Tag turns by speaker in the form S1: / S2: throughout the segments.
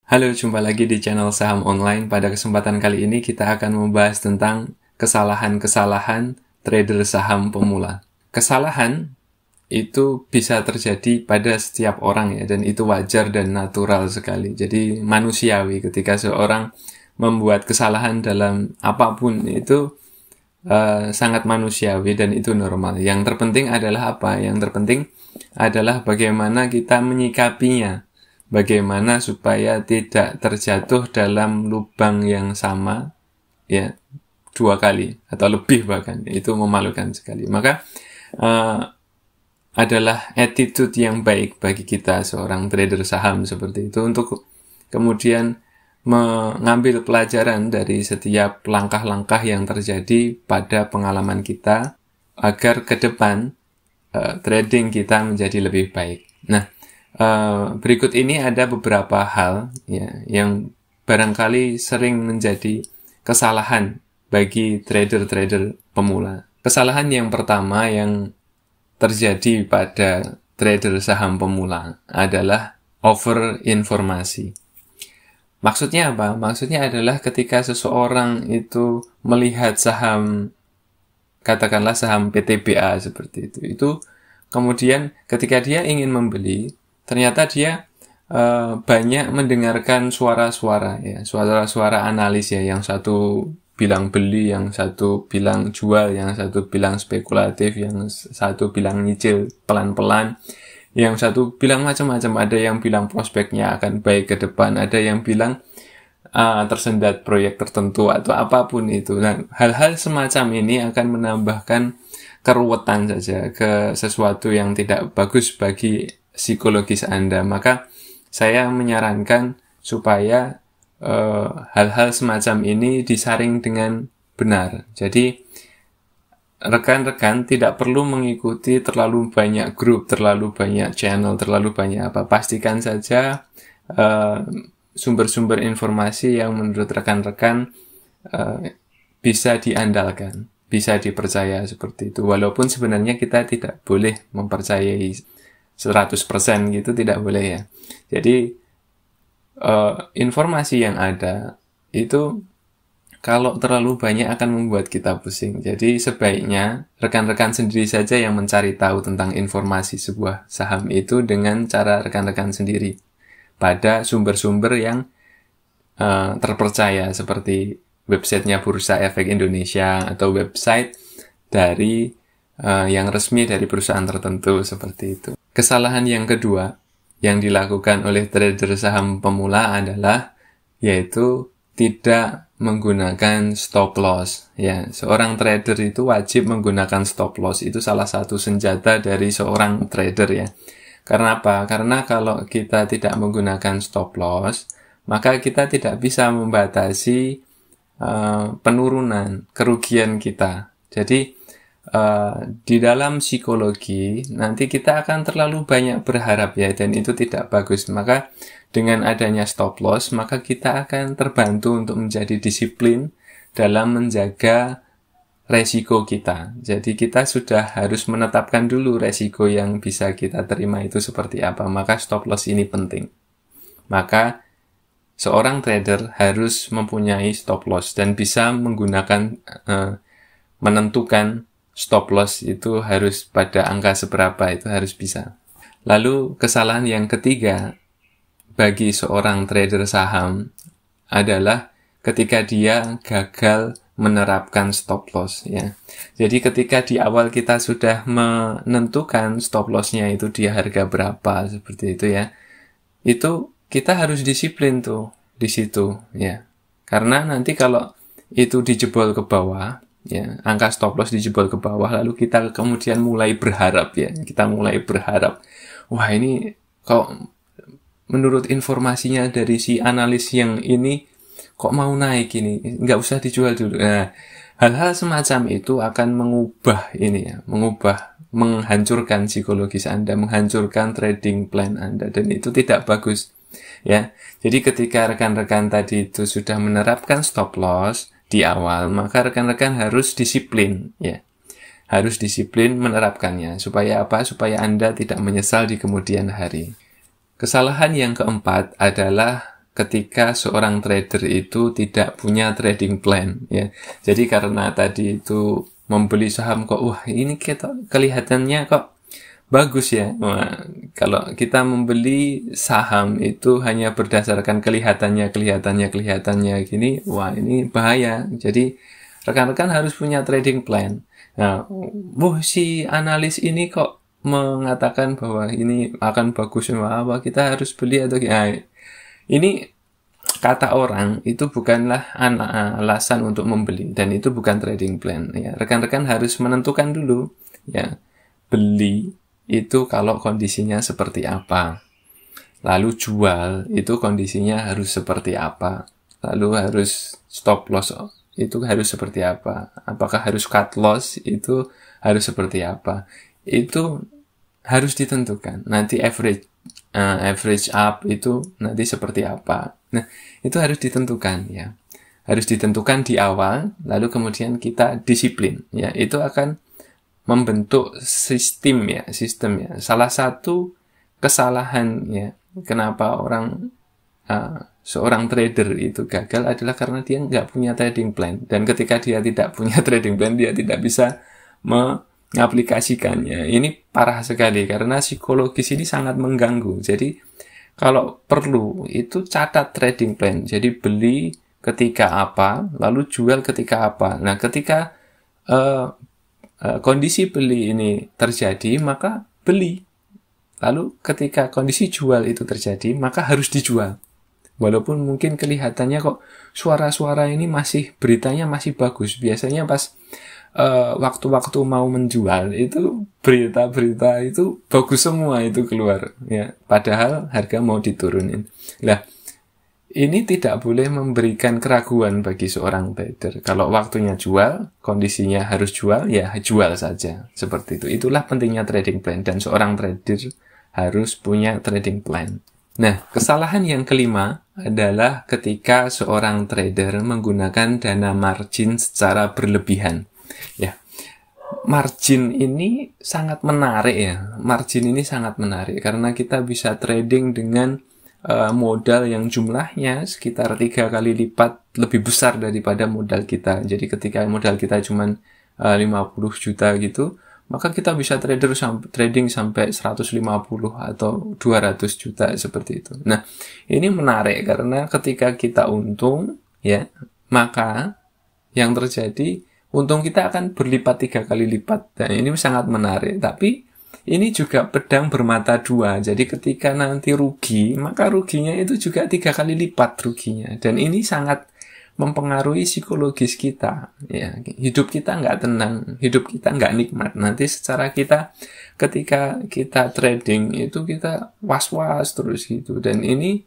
S1: Halo, jumpa lagi di channel Saham Online. Pada kesempatan kali ini kita akan membahas tentang kesalahan-kesalahan trader saham pemula. Kesalahan itu bisa terjadi pada setiap orang ya, dan itu wajar dan natural sekali. Jadi manusiawi ketika seorang membuat kesalahan dalam apapun itu sangat manusiawi dan itu normal. Yang terpenting adalah apa? Yang terpenting adalah bagaimana kita menyikapinya. Bagaimana supaya tidak terjatuh dalam lubang yang sama ya 2 kali atau lebih, bahkan itu memalukan sekali. Maka adalah attitude yang baik bagi kita seorang trader saham seperti itu untuk kemudian mengambil pelajaran dari setiap langkah-langkah yang terjadi pada pengalaman kita agar ke depan trading kita menjadi lebih baik. Nah, berikut ini ada beberapa hal ya, yang barangkali sering menjadi kesalahan bagi trader-trader pemula. Kesalahan yang pertama yang terjadi pada trader saham pemula adalah over informasi. Maksudnya apa? Maksudnya adalah ketika seseorang itu melihat saham, katakanlah saham PTBA seperti itu kemudian ketika dia ingin membeli, ternyata dia banyak mendengarkan suara-suara ya, suara-suara analis ya, yang satu bilang beli, yang satu bilang jual, yang satu bilang spekulatif, yang satu bilang nyicil pelan-pelan, yang satu bilang macam-macam. Ada yang bilang prospeknya akan baik ke depan, ada yang bilang tersendat proyek tertentu atau apapun itu. Nah, hal-hal semacam ini akan menambahkan keruwetan saja ke sesuatu yang tidak bagus bagi psikologis Anda. Maka saya menyarankan supaya hal-hal semacam ini disaring dengan benar. Jadi rekan-rekan tidak perlu mengikuti terlalu banyak grup, terlalu banyak channel, terlalu banyak apa. Pastikan saja sumber-sumber informasi yang menurut rekan-rekan bisa diandalkan, bisa dipercaya seperti itu. Walaupun sebenarnya kita tidak boleh mempercayai 100% gitu, tidak boleh ya. Jadi informasi yang ada itu kalau terlalu banyak akan membuat kita pusing. Jadi sebaiknya rekan-rekan sendiri saja yang mencari tahu tentang informasi sebuah saham itu dengan cara rekan-rekan sendiri pada sumber-sumber yang terpercaya, seperti websitenya Bursa Efek Indonesia atau website dari yang resmi dari perusahaan tertentu seperti itu. Kesalahan yang kedua yang dilakukan oleh trader saham pemula adalah yaitu tidak menggunakan stop loss ya. Seorang trader itu wajib menggunakan stop loss. Itu salah satu senjata dari seorang trader ya. Karena apa? Karena kalau kita tidak menggunakan stop loss, maka kita tidak bisa membatasi penurunan kerugian kita. Jadi di dalam psikologi nanti kita akan terlalu banyak berharap ya, dan itu tidak bagus. Maka dengan adanya stop loss, maka kita akan terbantu untuk menjadi disiplin dalam menjaga resiko kita. Jadi kita sudah harus menetapkan dulu resiko yang bisa kita terima itu seperti apa. Maka stop loss ini penting. Maka seorang trader harus mempunyai stop loss dan bisa menggunakan menentukan stop loss itu harus pada angka seberapa, itu harus bisa. Lalu kesalahan yang ketiga bagi seorang trader saham adalah ketika dia gagal menerapkan stop loss ya. Jadi ketika di awal kita sudah menentukan stop lossnya itu di harga berapa seperti itu ya, itu kita harus disiplin tuh di situ ya. Karena nanti kalau itu dijebol ke bawah ya, angka stop loss dijebol ke bawah, lalu kita kemudian mulai berharap ya. Kita mulai berharap, wah ini kok menurut informasinya dari si analis yang ini kok mau naik ini, nggak usah dijual dulu. Nah, hal-hal semacam itu akan mengubah ini ya, menghancurkan psikologis Anda, menghancurkan trading plan Anda, dan itu tidak bagus ya. Jadi ketika rekan-rekan tadi itu sudah menerapkan stop loss di awal, maka rekan-rekan harus disiplin ya. Harus disiplin menerapkannya. Supaya apa? Supaya Anda tidak menyesal di kemudian hari. Kesalahan yang keempat adalah ketika seorang trader itu tidak punya trading plan, ya. Jadi karena tadi itu membeli saham kok, wah ini kelihatannya kok bagus ya. Wah, kalau kita membeli saham itu hanya berdasarkan kelihatannya gini, wah ini bahaya. Jadi rekan-rekan harus punya trading plan. Nah, si analis ini kok mengatakan bahwa ini akan bagus, apa kita harus beli atau ini kata orang itu bukanlah alasan untuk membeli, dan itu bukan trading plan, ya. Rekan-rekan harus menentukan dulu, ya, beli itu kalau kondisinya seperti apa, lalu jual itu kondisinya harus seperti apa, lalu harus stop loss itu harus seperti apa, apakah harus cut loss itu harus seperti apa, itu harus ditentukan. Nanti average up itu nanti seperti apa. Nah, itu harus ditentukan, ya. Harus ditentukan di awal, lalu kemudian kita disiplin, ya. Itu akan membentuk sistem ya. Salah satu kesalahan, ya, kenapa seorang trader itu gagal adalah karena dia nggak punya trading plan. Dan ketika dia tidak punya trading plan, dia tidak bisa mengaplikasikannya. Ini parah sekali karena psikologis ini sangat mengganggu. Jadi kalau perlu itu catat trading plan. Jadi beli ketika apa, lalu jual ketika apa. Nah, ketika kondisi beli ini terjadi, maka beli. Lalu ketika kondisi jual itu terjadi, maka harus dijual. Walaupun mungkin kelihatannya kok suara-suara ini beritanya masih bagus. Biasanya pas waktu-waktu mau menjual itu berita-berita itu bagus semua itu keluar, ya. Padahal harga mau diturunin. Nah, ini tidak boleh memberikan keraguan bagi seorang trader. Kalau waktunya jual, kondisinya harus jual, ya jual saja. Seperti itu. Itulah pentingnya trading plan, dan seorang trader harus punya trading plan. Nah, kesalahan yang kelima adalah ketika seorang trader menggunakan dana margin secara berlebihan. Ya, margin ini sangat menarik, ya. Margin ini sangat menarik karena kita bisa trading dengan modal yang jumlahnya sekitar 3 kali lipat lebih besar daripada modal kita. Jadi ketika modal kita cuma 50 juta gitu, maka kita bisa trading sampai 150 atau 200 juta seperti itu. Nah, ini menarik karena ketika kita untung, ya, maka yang terjadi untung kita akan berlipat 3 kali lipat. Dan ini sangat menarik. Tapi ini juga pedang bermata dua. Jadi ketika nanti rugi, maka ruginya itu juga 3 kali lipat ruginya. Dan ini sangat mempengaruhi psikologis kita, ya. Hidup kita nggak tenang, hidup kita nggak nikmat. Nanti secara ketika kita trading itu kita was-was terus gitu. Dan ini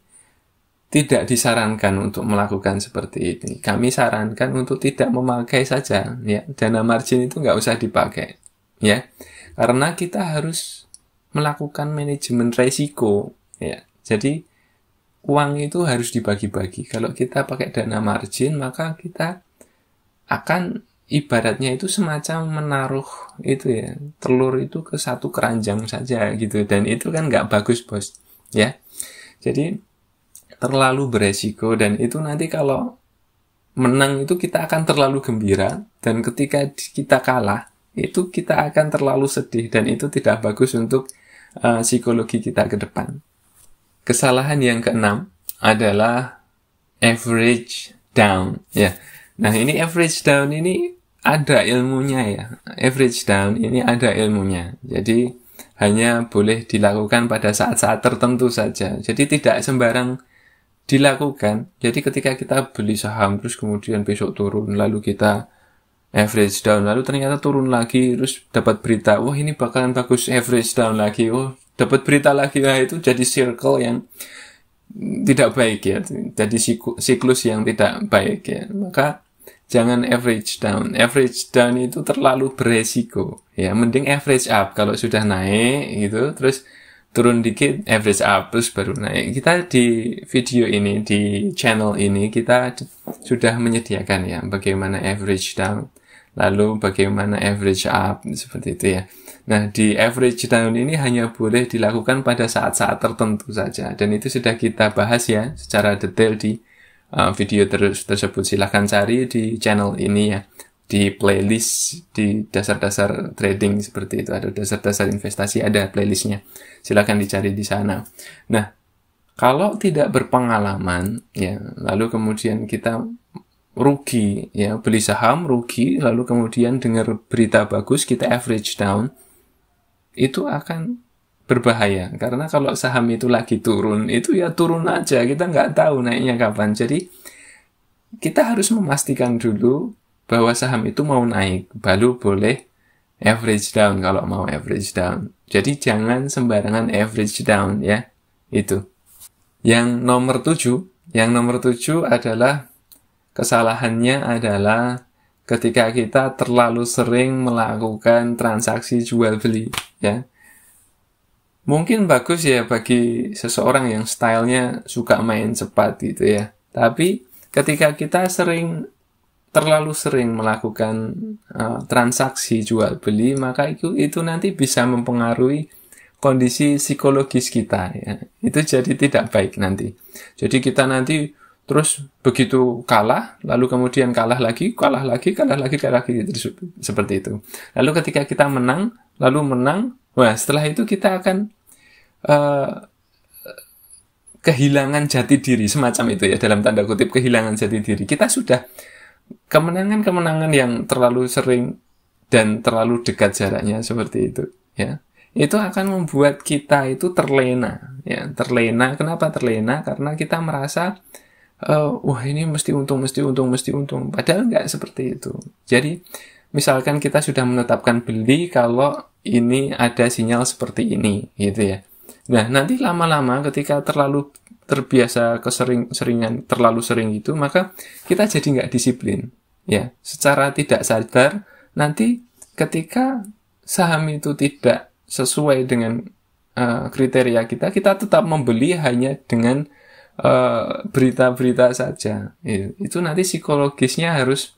S1: tidak disarankan untuk melakukan seperti ini. Kami sarankan untuk tidak memakai saja, ya. Dana margin itu nggak usah dipakai, ya. Karena kita harus melakukan manajemen resiko, ya. Jadi uang itu harus dibagi-bagi. Kalau kita pakai dana margin, maka kita akan ibaratnya itu semacam menaruh itu, ya, telur itu ke satu keranjang saja gitu. Dan itu kan nggak bagus, bos, ya. Jadi terlalu beresiko, dan itu nanti kalau menang itu kita akan terlalu gembira, dan ketika kita kalah itu kita akan terlalu sedih, dan itu tidak bagus untuk psikologi kita ke depan. Kesalahan yang keenam adalah average down, ya. Nah, ini average down ini ada ilmunya, ya. Average down ini ada ilmunya. Jadi hanya boleh dilakukan pada saat-saat tertentu saja. Jadi tidak sembarang dilakukan. Jadi ketika kita beli saham terus kemudian besok turun, lalu kita average down, lalu ternyata turun lagi, terus dapat berita, wah ini bakalan bagus, average down lagi, dapat berita lagi, itu jadi circle yang tidak baik, ya. Jadi siklus yang tidak baik, ya. Maka jangan average down. Average down itu terlalu beresiko, ya. Mending average up. Kalau sudah naik gitu, terus turun dikit, average up, terus baru naik. Kita di video ini, di channel ini, kita sudah menyediakan, ya, bagaimana average down, lalu bagaimana average up, seperti itu, ya. Nah, di average down ini hanya boleh dilakukan pada saat-saat tertentu saja. Dan itu sudah kita bahas ya secara detail di video tersebut. Silahkan cari di channel ini ya. Di playlist di dasar-dasar trading seperti itu. Ada dasar-dasar investasi, ada playlistnya. Silahkan dicari di sana. Nah, kalau tidak berpengalaman, ya, lalu kemudian kita rugi, ya, beli saham, rugi, lalu kemudian dengar berita bagus, kita average down, itu akan berbahaya. Karena kalau saham itu lagi turun, itu ya turun aja. Kita nggak tahu naiknya kapan. Jadi, kita harus memastikan dulu bahwa saham itu mau naik. Baru boleh average down kalau mau average down. Jadi, jangan sembarangan average down ya. Itu. Yang nomor 7 adalah kesalahannya adalah ketika kita terlalu sering melakukan transaksi jual beli, ya. Mungkin bagus ya bagi seseorang yang stylenya suka main cepat gitu ya. Tapi ketika kita terlalu sering melakukan transaksi jual beli, maka itu nanti bisa mempengaruhi kondisi psikologis kita ya. Itu jadi tidak baik nanti. Jadi kita nanti terus begitu kalah, lalu kemudian kalah lagi, terus seperti itu. Lalu ketika kita menang, wah setelah itu kita akan kehilangan jati diri, semacam itu ya, dalam tanda kutip kehilangan jati diri. Kita sudah kemenangan yang terlalu sering dan terlalu dekat jaraknya seperti itu ya. Itu akan membuat kita itu terlena ya, terlena. Kenapa terlena? Karena kita merasa wah ini mesti untung. Padahal nggak seperti itu. Jadi, misalkan kita sudah menetapkan beli kalau ini ada sinyal seperti ini, gitu ya. Nah, nanti lama-lama ketika terlalu terbiasa keseringan terlalu sering itu, maka kita jadi nggak disiplin. Ya, secara tidak sadar, nanti ketika saham itu tidak sesuai dengan kriteria kita tetap membeli hanya dengan berita-berita saja. Itu nanti psikologisnya harus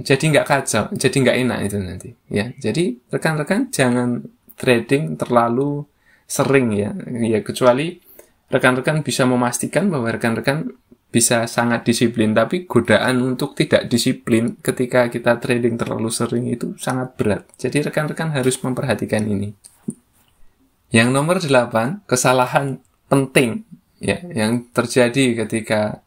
S1: jadi nggak kacau, jadi nggak enak itu nanti. Ya, jadi rekan-rekan jangan trading terlalu sering ya. Ya kecuali rekan-rekan bisa memastikan bahwa rekan-rekan bisa sangat disiplin, tapi godaan untuk tidak disiplin ketika kita trading terlalu sering itu sangat berat. Jadi rekan-rekan harus memperhatikan ini. Yang nomor 8, kesalahan penting ya, yang terjadi ketika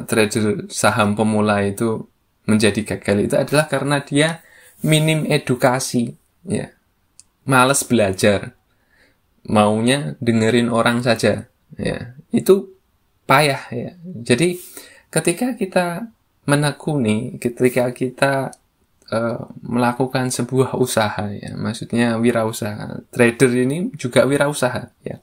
S1: trader saham pemula itu menjadi gagal itu adalah karena dia minim edukasi, ya, malas belajar, maunya dengerin orang saja, ya, itu payah ya. Jadi ketika kita menekuni, ketika kita melakukan sebuah usaha, ya, maksudnya wirausaha, trader ini juga wirausaha, ya.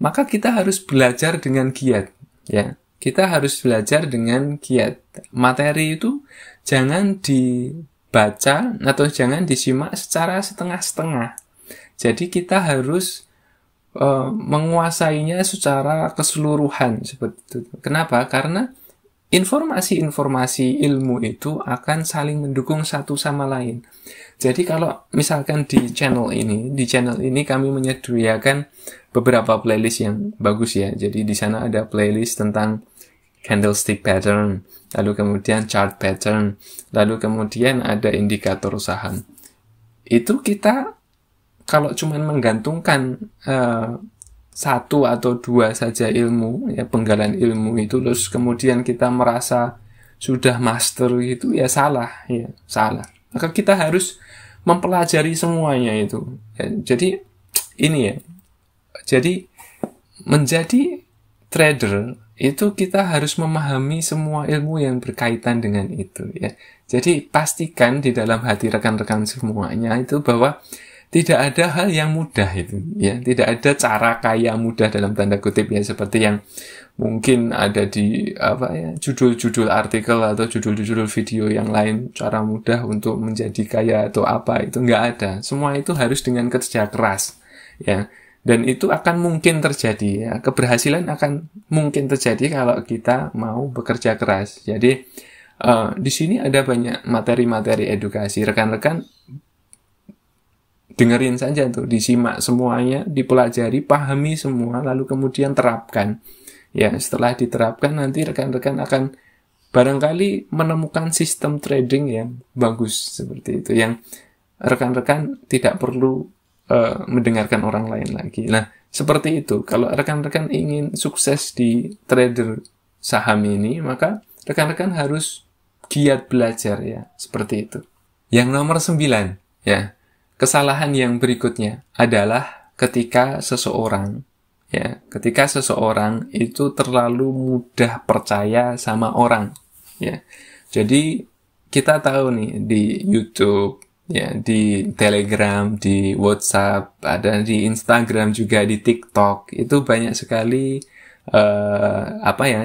S1: Maka kita harus belajar dengan giat, ya. Kita harus belajar dengan giat. Materi itu jangan dibaca atau jangan disimak secara setengah-setengah. Jadi kita harus menguasainya secara keseluruhan seperti itu. Kenapa? Karena informasi-informasi ilmu itu akan saling mendukung satu sama lain. Jadi kalau misalkan di channel ini kami menyediakan beberapa playlist yang bagus ya. Jadi di sana ada playlist tentang candlestick pattern, lalu kemudian chart pattern, lalu kemudian ada indikator saham. Itu kita kalau cuma menggantungkan satu atau dua saja ilmu, ya, penggalan ilmu itu, terus kemudian kita merasa sudah master itu, ya salah. Maka kita harus mempelajari semuanya itu. Ya, jadi ini ya. Jadi menjadi trader itu kita harus memahami semua ilmu yang berkaitan dengan itu. Ya. Jadi pastikan di dalam hati rekan-rekan semuanya itu bahwa tidak ada hal yang mudah itu, ya. Tidak ada cara kaya mudah dalam tanda kutip ya, seperti yang mungkin ada di judul-judul artikel atau judul-judul video yang lain, cara mudah untuk menjadi kaya atau apa, itu nggak ada. Semua itu harus dengan kerja keras, ya. Dan itu akan mungkin terjadi, ya. Keberhasilan akan mungkin terjadi kalau kita mau bekerja keras. Jadi di sini ada banyak materi-materi edukasi. Rekan-rekan dengerin saja tuh, disimak semuanya, dipelajari, pahami semua, lalu kemudian terapkan. Ya, setelah diterapkan nanti rekan-rekan akan barangkali menemukan sistem trading yang bagus seperti itu, yang rekan-rekan tidak perlu mendengarkan orang lain lagi. Nah, seperti itu. Kalau rekan-rekan ingin sukses di trader saham ini, maka rekan-rekan harus giat belajar ya, seperti itu. Yang nomor 9, ya. Kesalahan yang berikutnya adalah ketika seseorang itu terlalu mudah percaya sama orang, ya. Jadi kita tahu nih di YouTube, ya, di Telegram, di WhatsApp, ada di Instagram juga, di TikTok, itu banyak sekali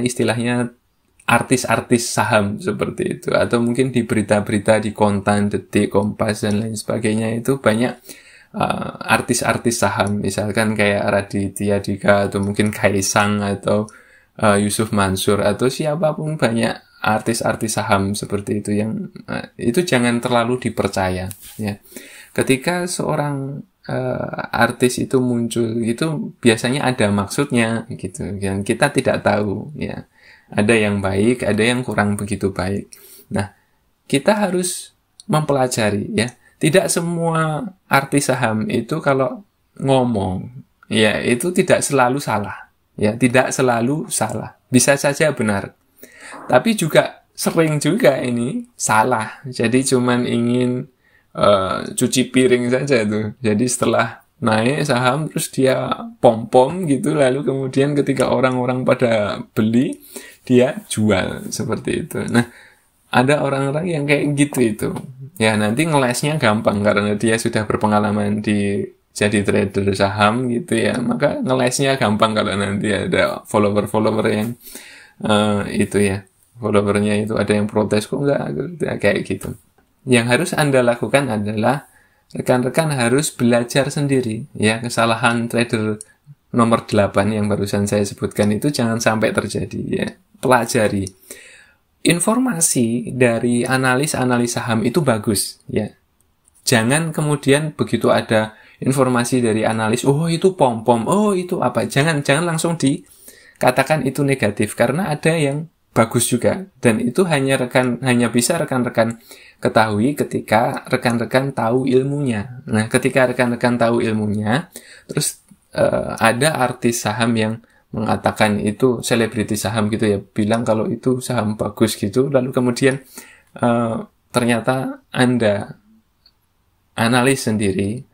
S1: istilahnya artis-artis saham seperti itu, atau mungkin di berita-berita di Kontan, Detik, Kompas dan lain sebagainya, itu banyak artis-artis saham, misalkan kayak Raditya Dika atau mungkin Kaisang atau Yusuf Mansur atau siapapun, banyak artis-artis saham seperti itu yang itu jangan terlalu dipercaya ya. Ketika seorang artis itu muncul, itu biasanya ada maksudnya gitu, yang kita tidak tahu ya. Ada yang baik, ada yang kurang begitu baik. Nah, kita harus mempelajari ya. Tidak semua artis saham itu kalau ngomong ya itu tidak selalu salah. Ya, tidak selalu salah. Bisa saja benar. Tapi juga sering juga ini salah. Jadi cuman ingin cuci piring saja tuh. Jadi setelah naik saham terus dia pom-pom gitu, lalu kemudian ketika orang-orang pada beli, dia jual seperti itu. Nah, ada orang-orang yang kayak gitu itu. Ya, nanti ngelesnya gampang karena dia sudah berpengalaman di jadi trader saham gitu ya. Maka ngelesnya gampang kalau nanti ada follower-follower yang itu ya. Followernya itu ada yang protes, kok enggak kayak gitu. Yang harus Anda lakukan adalah rekan-rekan harus belajar sendiri ya. Kesalahan trader nomor 8 yang barusan saya sebutkan itu jangan sampai terjadi ya. Pelajari. Informasi dari analis saham itu bagus ya. Jangan kemudian begitu ada informasi dari analis, oh itu pom-pom, oh itu apa. Jangan langsung dikatakan itu negatif, karena ada yang bagus juga, dan itu hanya bisa rekan-rekan ketahui ketika rekan-rekan tahu ilmunya. Nah, ketika rekan-rekan tahu ilmunya, terus ada artis saham yang mengatakan itu, selebriti saham gitu ya, bilang kalau itu saham bagus gitu, lalu kemudian ternyata Anda analisis sendiri,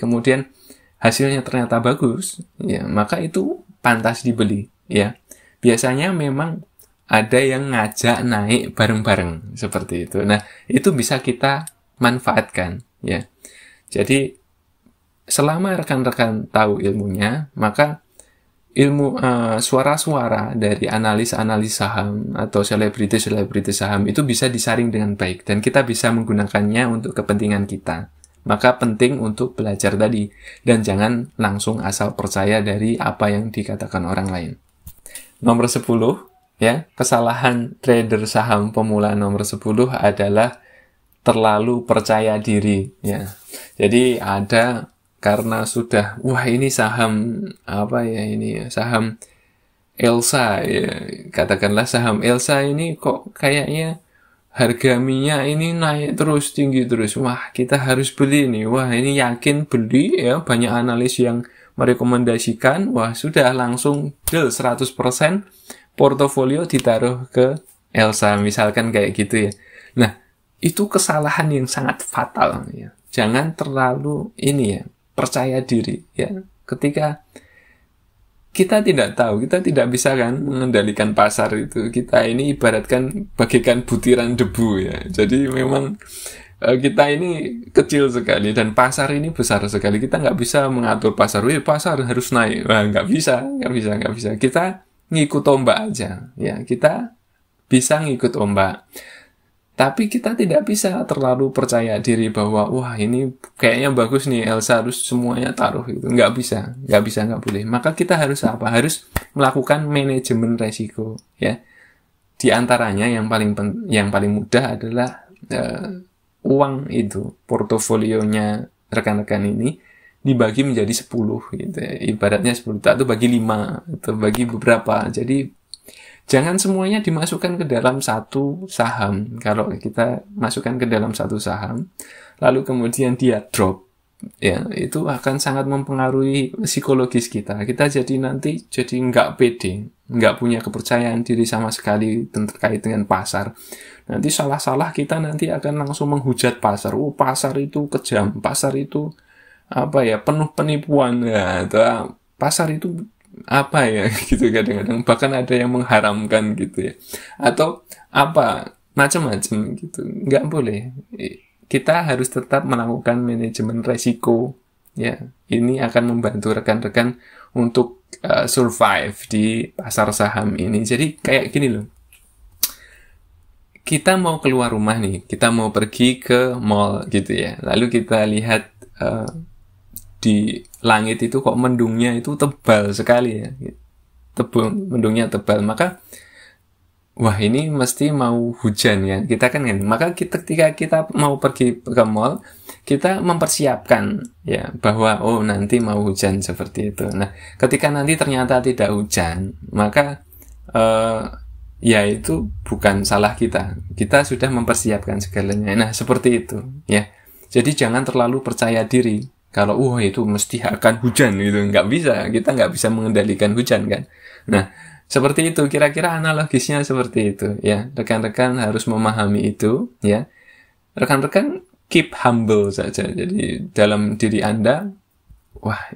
S1: kemudian hasilnya ternyata bagus, ya, maka itu pantas dibeli, ya. Biasanya memang ada yang ngajak naik bareng-bareng seperti itu. Nah, itu bisa kita manfaatkan, ya. Jadi selama rekan-rekan tahu ilmunya, maka suara-suara dari analis saham atau selebriti saham itu bisa disaring dengan baik, dan kita bisa menggunakannya untuk kepentingan kita. Maka penting untuk belajar tadi, dan jangan langsung asal percaya dari apa yang dikatakan orang lain. Nomor 10 ya, kesalahan trader saham pemula nomor 10 adalah terlalu percaya diri ya. Jadi ada, karena sudah, wah ini saham saham Elsa ya, katakanlah saham Elsa ini kok kayaknya harga minyak ini naik terus, tinggi terus, wah kita harus beli nih, wah ini yakin beli ya, banyak analis yang merekomendasikan, wah sudah langsung deal 100% portofolio ditaruh ke Elsa, misalkan kayak gitu ya. Nah, itu kesalahan yang sangat fatal ya. Jangan terlalu percaya diri ya. Ketika kita tidak tahu, kita tidak bisa kan mengendalikan pasar itu. Kita ini ibaratkan bagaikan butiran debu ya. Jadi memang kita ini kecil sekali dan pasar ini besar sekali. Kita nggak bisa mengatur pasar. Pasar harus naik. Wah, nggak bisa. Kita ngikut ombak aja ya. Kita bisa ngikut ombak. Tapi kita tidak bisa terlalu percaya diri bahwa wah ini kayaknya bagus nih Elsa, harus semuanya taruh gitu. Nggak boleh. Maka kita harus apa? Harus melakukan manajemen resiko ya. Di antaranya yang paling mudah adalah uang itu, portofolionya rekan-rekan ini dibagi menjadi 10 gitu ya. Ibaratnya 10 itu bagi 5 atau bagi beberapa. Jadi jangan semuanya dimasukkan ke dalam satu saham. Kalau kita masukkan ke dalam satu saham, lalu kemudian dia drop, ya itu akan sangat mempengaruhi psikologis kita. Kita jadi nanti jadi nggak pede, nggak punya kepercayaan diri sama sekali terkait dengan pasar. Nanti salah-salah kita nanti akan langsung menghujat pasar. Oh, pasar itu kejam, pasar itu penuh penipuan ya, atau pasar itu gitu kadang-kadang, bahkan ada yang mengharamkan gitu ya, atau macam-macam gitu. Nggak boleh. Kita harus tetap melakukan manajemen resiko ya. Ini akan membantu rekan-rekan untuk survive di pasar saham ini. Jadi kayak gini loh, kita mau keluar rumah nih, kita mau pergi ke mall gitu ya, lalu kita lihat di langit itu kok mendungnya itu tebal sekali ya, mendungnya tebal, maka wah ini mesti mau hujan ya, kita kan, maka ketika kita mau pergi ke mall, kita mempersiapkan ya bahwa oh nanti mau hujan seperti itu. Nah ketika nanti ternyata tidak hujan, maka ya itu bukan salah kita sudah mempersiapkan segalanya. Nah seperti itu ya. Jadi jangan terlalu percaya diri kalau itu mesti akan hujan gitu. Nggak bisa, kita nggak bisa mengendalikan hujan kan. Nah seperti itu, kira-kira analogisnya seperti itu ya. Rekan-rekan harus memahami itu ya. Rekan-rekan keep humble saja. Jadi dalam diri Anda,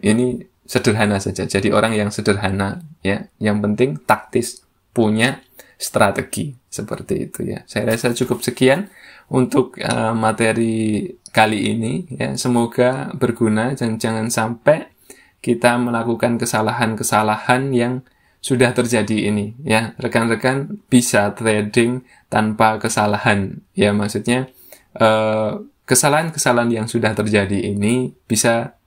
S1: ini sederhana saja. Jadi orang yang sederhana ya. Yang penting taktis, punya strategi seperti itu ya. Saya rasa cukup sekian untuk materi kali ini ya. Semoga berguna dan jangan sampai kita melakukan kesalahan-kesalahan yang sudah terjadi ini ya. Rekan-rekan bisa trading tanpa kesalahan ya, maksudnya kesalahan-kesalahan yang sudah terjadi ini bisa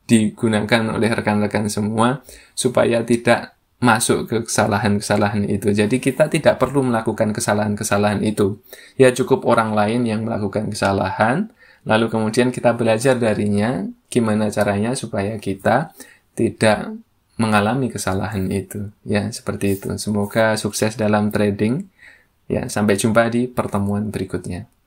S1: digunakan oleh rekan-rekan semua supaya tidak masuk ke kesalahan-kesalahan itu. Jadi kita tidak perlu melakukan kesalahan-kesalahan itu. Ya cukup orang lain yang melakukan kesalahan, lalu kemudian kita belajar darinya gimana caranya supaya kita tidak mengalami kesalahan itu. Ya, seperti itu. Semoga sukses dalam trading. Ya, sampai jumpa di pertemuan berikutnya.